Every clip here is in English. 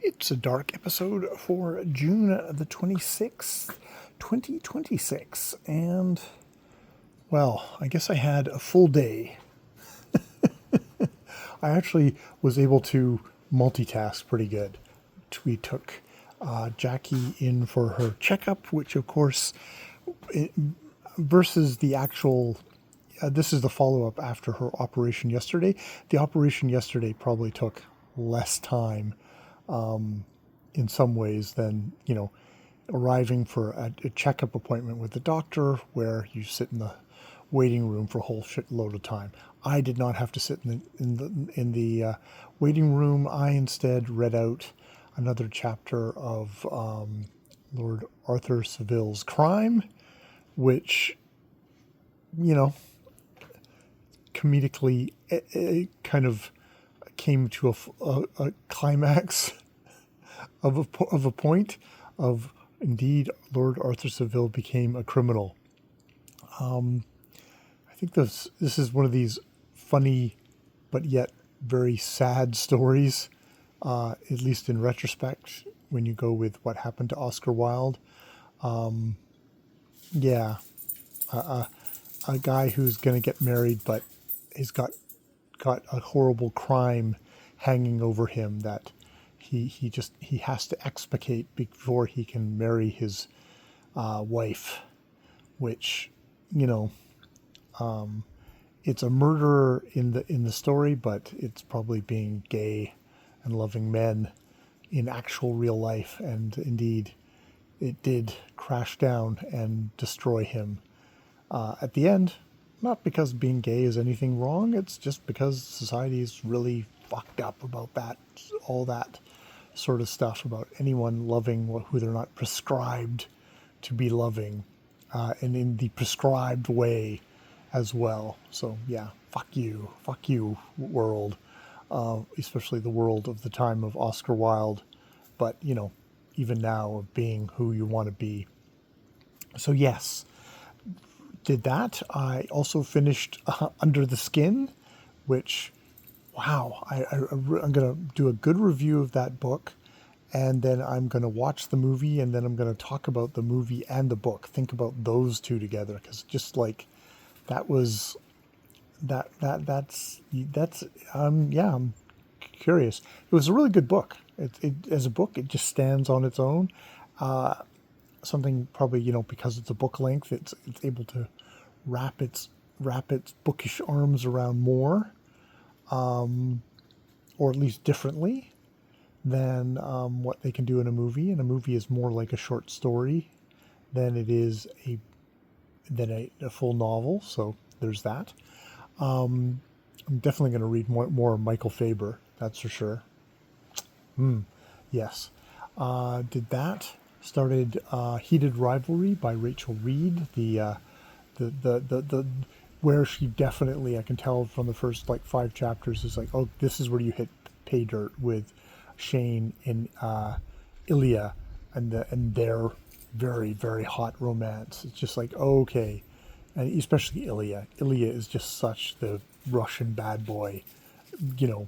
It's a dark episode for June the 26th, 2026. And, well, I guess I had a full day. I actually was able to multitask pretty good. We took Jackie in for her checkup, which, of course, versus the actual this is the follow-up after her operation yesterday. The operation yesterday probably took less time in some ways than, arriving for a checkup appointment with the doctor where you sit in the waiting room for a whole shitload of time. I did not have to sit in the waiting room. I instead read out another chapter of Lord Arthur Saville's Crime, which, comedically it kind of came to a climax of a point of, indeed, Lord Arthur Saville became a criminal. I think this is one of these funny but yet very sad stories, at least in retrospect, when you go with what happened to Oscar Wilde. Yeah, a guy who's going to get married, but he's got a horrible crime hanging over him that he has to explicate before he can marry his wife, which, it's a murderer in the story, but it's probably being gay and loving men in actual real life, and indeed it did crash down and destroy him at the end. Not because being gay is anything wrong, it's just because society is really fucked up about that, all that sort of stuff about anyone loving who they're not prescribed to be loving, and in the prescribed way as well. So yeah, fuck you, world, especially the world of the time of Oscar Wilde, but even now of being who you want to be. So yes, did that. I also finished Under the Skin, which, wow, I'm going to do a good review of that book, and then I'm going to watch the movie, and then I'm going to talk about the movie and the book. Think about those two together, because just like that was that's yeah, I'm curious. It was a really good book. It as a book, it just stands on its own. Something probably, because it's a book length, it's able to wrap its bookish arms around more, or at least differently than what they can do in a movie. And a movie is more like a short story than it is a full novel. So there's that. I'm definitely going to read more Michael Faber. That's for sure. Yes. Did that. Started Heated Rivalry by Rachel Reed. The where she definitely, I can tell from the first 5 chapters, is like, oh, this is where you hit pay dirt with Shane and Ilya and their very, very hot romance. It's just like, okay. And especially Ilya. Ilya is just such the Russian bad boy, the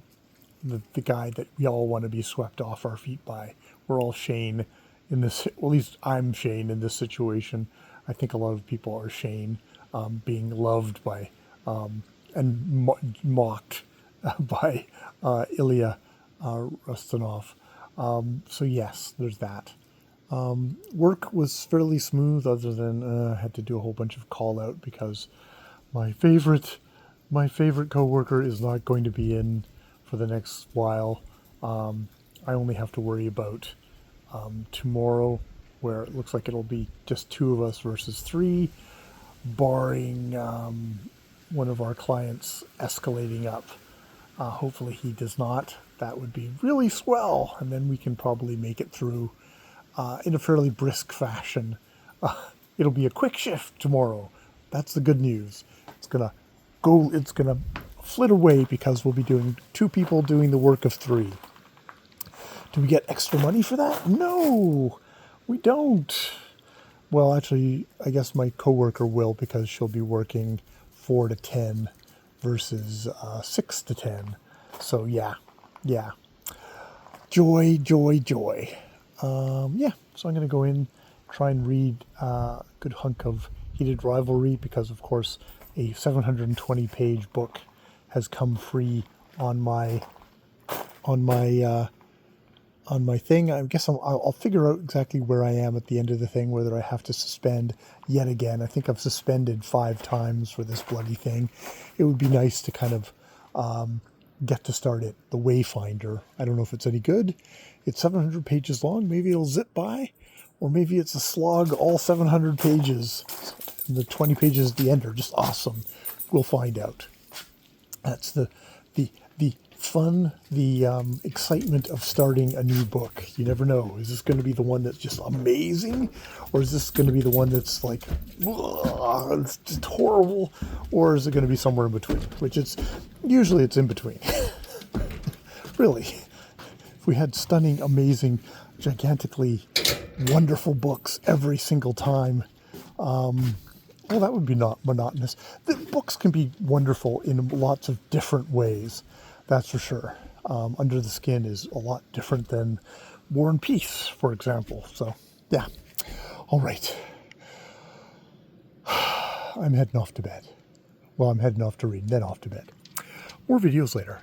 guy that we all want to be swept off our feet by. We're all Shane in this, well, at least I'm Shane in this situation. I think a lot of people are Shane, being loved by and mocked by Ilya Rustinov. So yes, there's that. Work was fairly smooth, other than I had to do a whole bunch of call out because my favorite coworker is not going to be in for the next while. I only have to worry about tomorrow, where it looks like it'll be just 2 of us versus 3, barring one of our clients escalating up. Hopefully he does not. That would be really swell, and then we can probably make it through in a fairly brisk fashion. It'll be a quick shift tomorrow. That's the good news. It's gonna flit away because we'll be doing 2 people doing the work of 3. Do we get extra money for that? No, we don't. Well, actually, I guess my coworker will, because she'll be working 4 to 10 versus 6 to 10. So yeah. joy, joy, joy. Yeah, so I'm going to go in, try and read a good hunk of Heated Rivalry, because of course a 720-page book has come free on my on my on my thing. I guess I'll figure out exactly where I am at the end of the thing, whether I have to suspend yet again. I think I've suspended 5 times for this bloody thing. It would be nice to kind of get to start it. The Wayfinder. I don't know if it's any good. It's 700 pages long. Maybe it'll zip by, or maybe it's a slog all 700 pages. And the 20 pages at the end are just awesome. We'll find out. That's the fun, the excitement of starting a new book. You never know. Is this going to be the one that's just amazing, or is this going to be the one that's like, it's just horrible, or is it going to be somewhere in between? Which it's usually it's in between. Really, if we had stunning, amazing, gigantically wonderful books every single time, well, that would be not monotonous. The books can be wonderful in lots of different ways. That's for sure. Under the Skin is a lot different than War and Peace, for example. So, yeah. All right. I'm heading off to bed. Well, I'm heading off to read, then off to bed. More videos later.